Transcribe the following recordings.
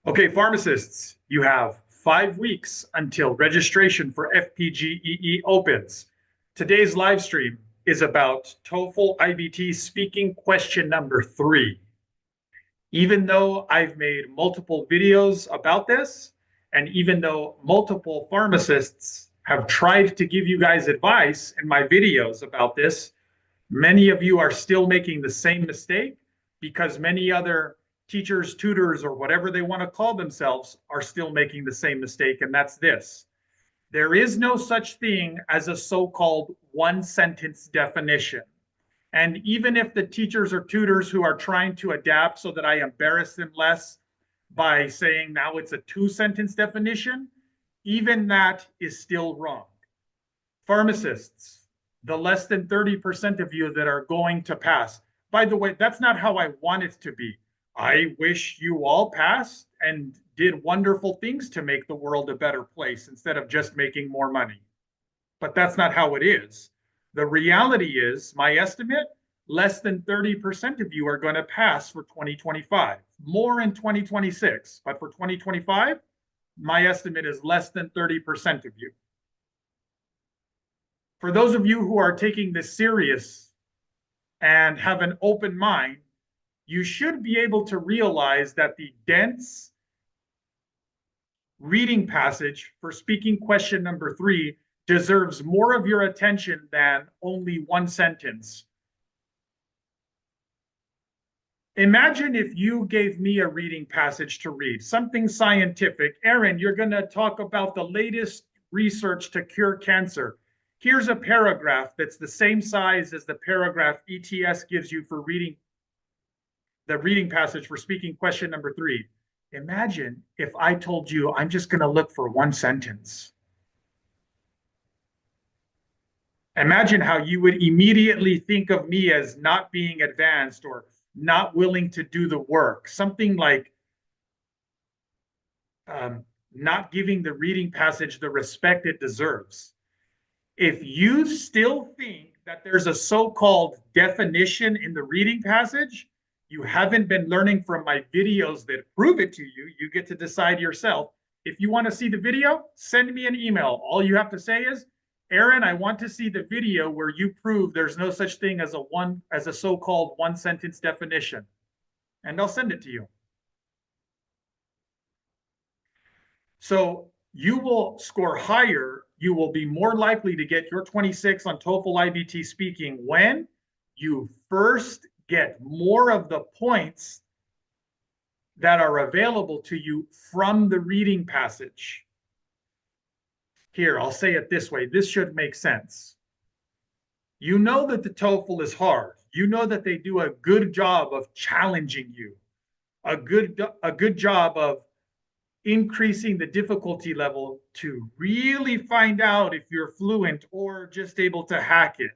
Okay, pharmacists, you have 5 weeks until registration for FPGEE opens. Today's live stream is about TOEFL IBT speaking question number 3. Even though I've made multiple videos about this, and even though multiple pharmacists have tried to give you guys advice in my videos about this, many of you are still making the same mistake because many other teachers, tutors, or whatever they want to call themselves are still making the same mistake, and that's this. There is no such thing as a so-called one-sentence definition. And even if the teachers or tutors who are trying to adapt so that I embarrass them less by saying now it's a two-sentence definition, even that is still wrong. Pharmacists, the less than 30% of you that are going to pass. By the way, that's not how I want it to be. I wish you all passed and did wonderful things to make the world a better place instead of just making more money. But that's not how it is. The reality is, my estimate, less than 30% of you are going to pass for 2025. More in 2026, but for 2025, my estimate is less than 30% of you. For those of you who are taking this serious and have an open mind, you should be able to realize that the dense reading passage for speaking question number 3 deserves more of your attention than only one sentence. Imagine if you gave me a reading passage to read, something scientific. Aaron, you're going to talk about the latest research to cure cancer. Here's a paragraph that's the same size as the paragraph ETS gives you for reading the reading passage for speaking question number 3. Imagine if I told you I'm just going to look for one sentence. Imagine how you would immediately think of me as not being advanced or not willing to do the work. Something like not giving the reading passage the respect it deserves. If you still think that there's a so-called definition in the reading passage, you haven't been learning from my videos that prove it to you. You get to decide yourself. If you want to see the video, send me an email. All you have to say is, Aaron, I want to see the video where you prove there's no such thing as a so-called one-sentence definition. And I'll send it to you. So you will score higher. You will be more likely to get your 26 on TOEFL IBT speaking when you first get more of the points that are available to you from the reading passage. Here, I'll say it this way. This should make sense. You know that the TOEFL is hard. You know that they do a good job of challenging you, a good job of increasing the difficulty level to really find out if you're fluent or just able to hack it.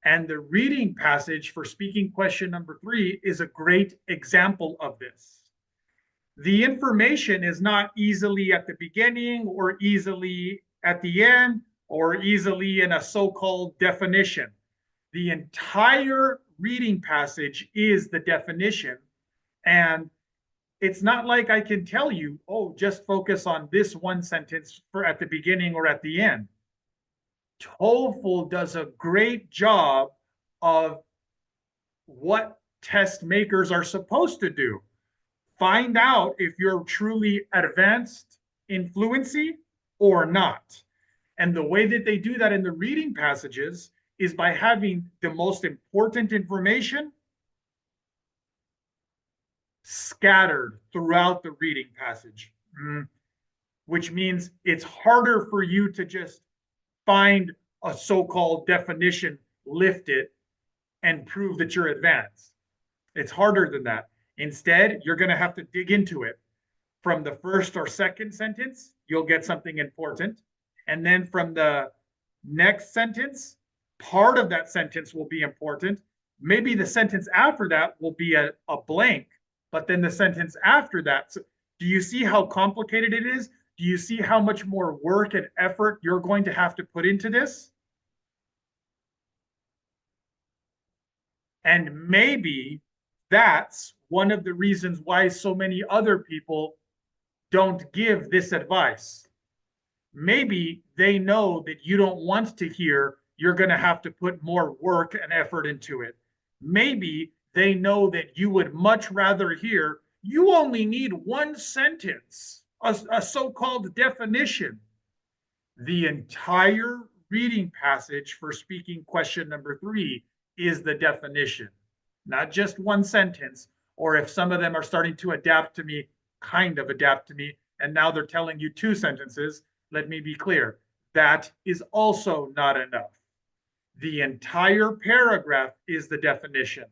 And the reading passage for speaking question number 3 is a great example of this. The information is not easily at the beginning or easily at the end or easily in a so-called definition. The entire reading passage is the definition, and it's not like I can tell you, oh, just focus on this one sentence for at the beginning or at the end. TOEFL does a great job of what test makers are supposed to do. Find out if you're truly advanced in fluency or not. And the way that they do that in the reading passages is by having the most important information scattered throughout the reading passage, which means it's harder for you to just find a so-called definition, lift it, and prove that you're advanced. It's harder than that. Instead, you're going to have to dig into it. From the first or second sentence, you'll get something important. And then from the next sentence, part of that sentence will be important. Maybe the sentence after that will be a blank, but then the sentence after that. So do you see how complicated it is? Do you see how much more work and effort you're going to have to put into this? And maybe that's one of the reasons why so many other people don't give this advice. Maybe they know that you don't want to hear you're going to have to put more work and effort into it. Maybe they know that you would much rather hear you only need one sentence, a so-called definition. The entire reading passage for speaking question number 3 is the definition, not just one sentence, or if some of them are starting to adapt to me, kind of adapt to me, and now they're telling you 2 sentences, let me be clear, that is also not enough. The entire paragraph is the definition.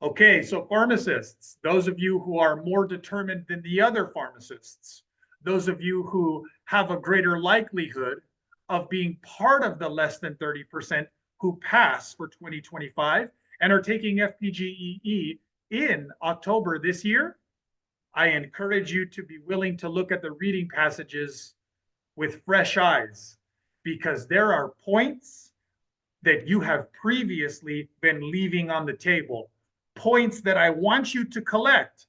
Okay, so pharmacists, those of you who are more determined than the other pharmacists, those of you who have a greater likelihood of being part of the less than 30% who pass for 2025 and are taking FPGEE in October this year, I encourage you to be willing to look at the reading passages with fresh eyes, because there are points that you have previously been leaving on the table, points that I want you to collect,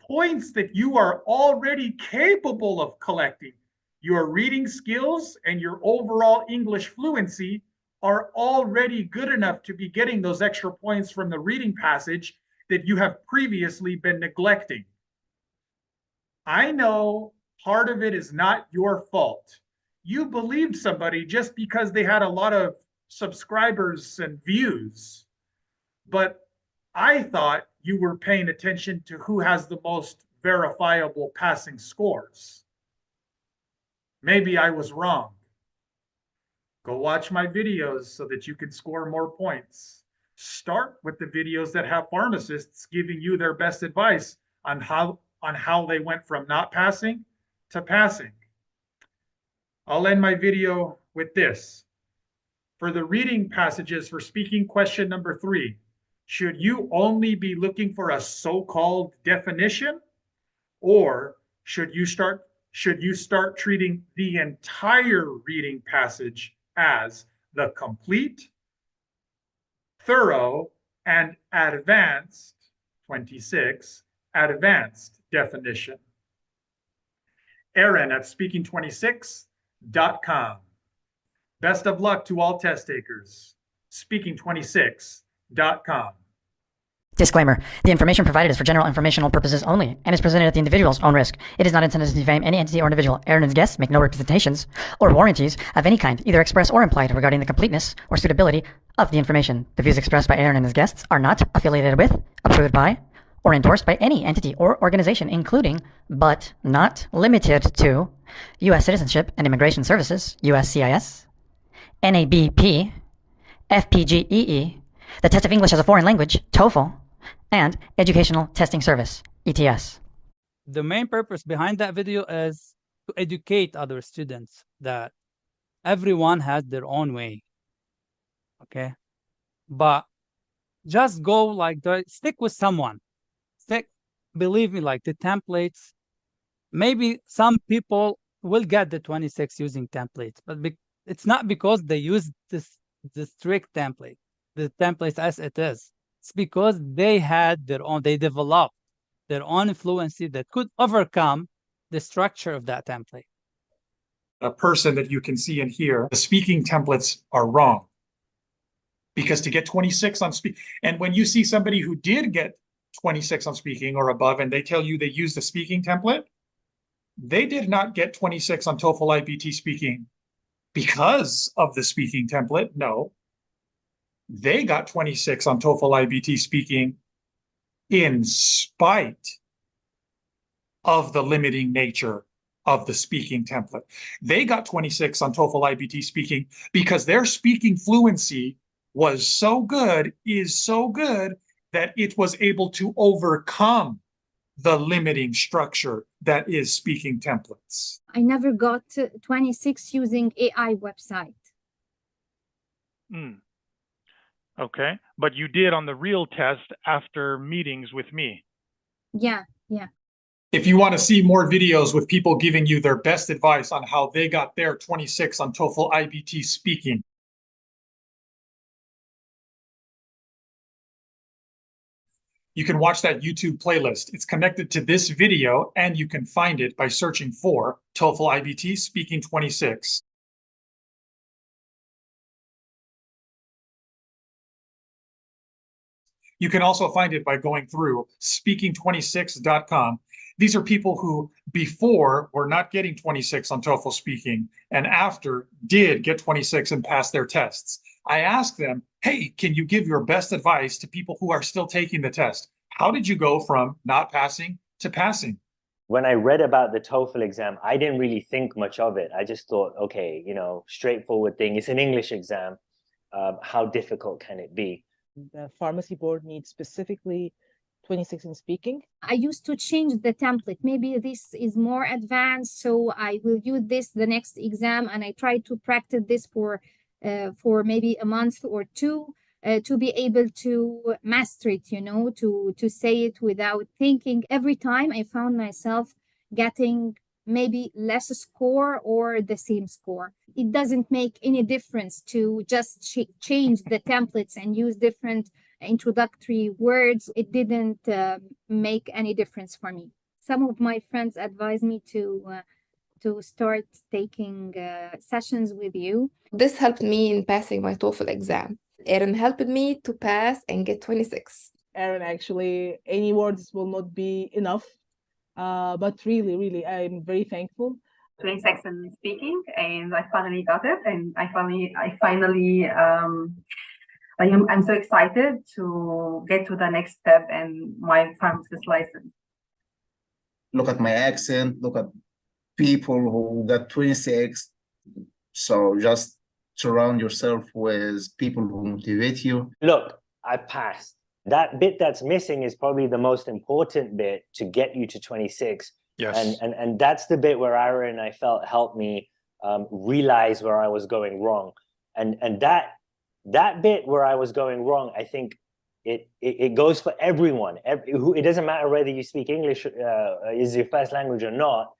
points that you are already capable of collecting. Your reading skills and your overall English fluency are already good enough to be getting those extra points from the reading passage that you have previously been neglecting. I know part of it is not your fault. You believed somebody just because they had a lot of subscribers and views. But I thought you were paying attention to who has the most verifiable passing scores. Maybe I was wrong. Go watch my videos so that you can score more points. Start with the videos that have pharmacists giving you their best advice on how they went from not passing to passing. I'll end my video with this. For the reading passages for speaking question number 3, should you only be looking for a so-called definition, or should you start treating the entire reading passage as the complete, thorough, and advanced 26 advanced definition? Aaron at speaking26.com. Best of luck to all test takers. Speaking26.com. Disclaimer. The information provided is for general informational purposes only and is presented at the individual's own risk. It is not intended to defame any entity or individual. Aaron and his guests make no representations or warranties of any kind, either express or implied, regarding the completeness or suitability of the information. The views expressed by Aaron and his guests are not affiliated with, approved by, or endorsed by any entity or organization, including, but not limited to, U.S. Citizenship and Immigration Services, USCIS, NABP, FPGEE, the Test of English as a Foreign Language, TOEFL, and Educational Testing Service, ETS. The main purpose behind that video is to educate other students that everyone has their own way. Okay? But just go like stick with someone. Believe me, like the templates, maybe some people will get the 26 using templates, but it's not because they use the strict template, the templates as it is. It's because they developed their own fluency that could overcome the structure of that template. A person that you can see and hear, the speaking templates are wrong. Because to get 26 on speak, and when you see somebody who did get 26 on speaking or above, and they tell you they use the speaking template, they did not get 26 on TOEFL IBT speaking because of the speaking template. No, they got 26 on TOEFL IBT speaking in spite of the limiting nature of the speaking template. They got 26 on TOEFL IBT speaking because their speaking fluency was so good, is so good, that it was able to overcome the limiting structure that is speaking templates. I never got 26 using AI website. Okay, but you did on the real test after meetings with me. Yeah. If you want to see more videos with people giving you their best advice on how they got their 26 on TOEFL IBT speaking, You can watch that YouTube playlist. It's connected to this video, and you can find it by searching for TOEFL IBT Speaking 26. You can also find it by going through speaking26.com. These are people who before were not getting 26 on TOEFL speaking and after did get 26 and pass their tests. I asked them, hey, can you give your best advice to people who are still taking the test? How did you go from not passing to passing? When I read about the TOEFL exam, I didn't really think much of it. I just thought, okay, you know, straightforward thing. It's an English exam. How difficult can it be? The pharmacy board needs specifically 26 in speaking. I used to change the template. Maybe this is more advanced, so I will use this the next exam, and I try to practice this for maybe a month or two to be able to master it, you know, to say it without thinking. Every time I found myself getting maybe less score or the same score. It doesn't make any difference to just change the templates and use different introductory words. It didn't make any difference for me. Some of my friends advised me to start taking sessions with you. This helped me in passing my TOEFL exam. Erin helped me to pass and get 26. Erin, actually, any words will not be enough. But really, I'm very thankful. 26 in speaking, and I finally got it, and I'm so excited to get to the next step and my pharmacist license. Look at my accent, look at people who got 26. So just surround yourself with people who motivate you. Look, I passed. That bit that's missing is probably the most important bit to get you to 26. Yes. And that's the bit where Aaron, I felt, helped me realize where I was going wrong. And that bit where I was going wrong, I think it goes for everyone. It doesn't matter whether you speak English is your first language or not.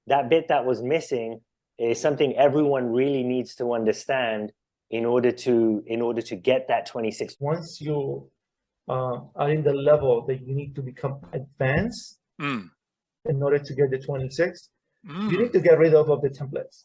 That bit that was missing is something everyone really needs to understand in order to get that 26. Once you are in the level that you need to become advanced in order to get the 26, you need to get rid of the templates.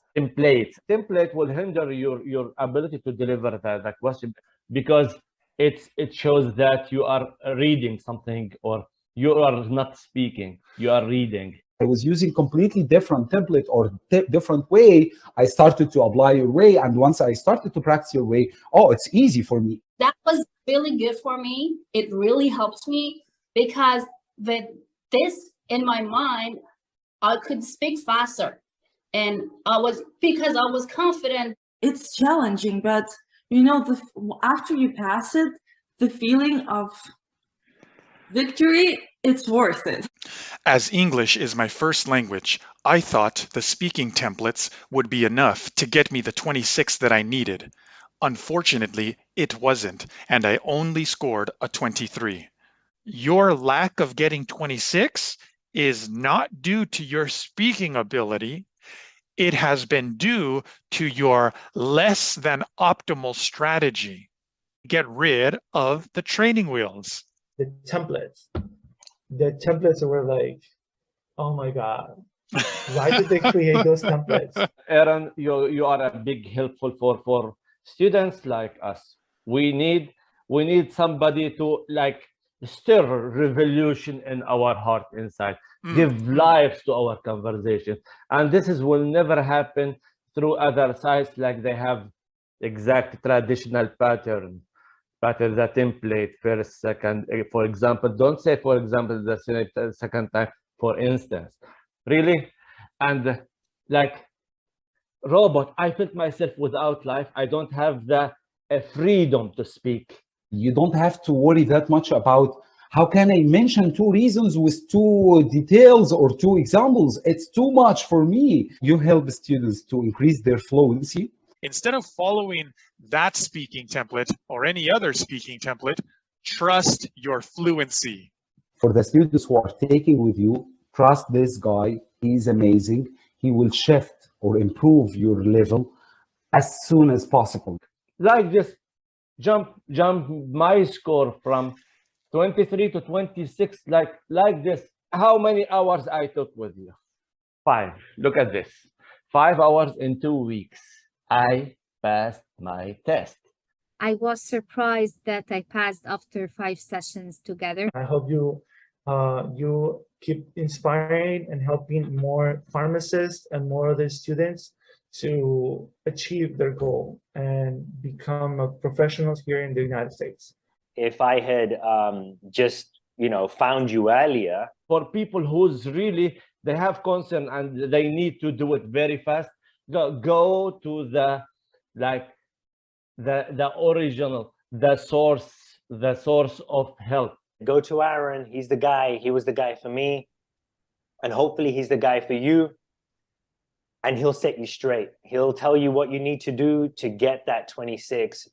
Template will hinder your ability to deliver the question, because it shows that you are reading something or you are not speaking, you are reading. I was using completely different template or different way. I started to apply your way, and once I started to practice your way, oh, it's easy for me. That was really good for me. It really helps me because with this in my mind, I could speak faster, and because I was confident. It's challenging, but you know, after you pass it, the feeling of victory, it's worth it. As English is my first language, I thought the speaking templates would be enough to get me the 26 that I needed. Unfortunately, it wasn't, and I only scored a 23. Your lack of getting 26 is not due to your speaking ability. It has been due to your less than optimal strategy. Get rid of the training wheels. The templates were like, oh my God, why did they create those templates? Aaron, you are a big helpful for students like us. We need somebody to like stir revolution in our heart inside, give life to our conversation. And this will never happen through other sites like they have exact traditional pattern, the template, first, second, for example. Don't say, for example, the second time, for instance. Really? And like robot, I felt myself without life. I don't have the freedom to speak. You don't have to worry that much about how can I mention 2 reasons with 2 details or 2 examples. It's too much for me. You help students to increase their fluency. Instead of following that speaking template or any other speaking template, trust your fluency. For the students who are taking with you, trust this guy. He's amazing. He will shift or improve your level as soon as possible. Like just jump my score from 23 to 26, like this. How many hours I took with you? 5. Look at this. 5 hours in 2 weeks. I passed my test. I was surprised that I passed after 5 sessions together. I hope you keep inspiring and helping more pharmacists and more other students to achieve their goal and become a professional here in the United States. If I had just, found you earlier. For people who's really, they have concern and they need to do it very fast, go to the original, the source of help. Go to Aaron. He's the guy. He was the guy for me. And hopefully he's the guy for you. And he'll set you straight. He'll tell you what you need to do to get that 26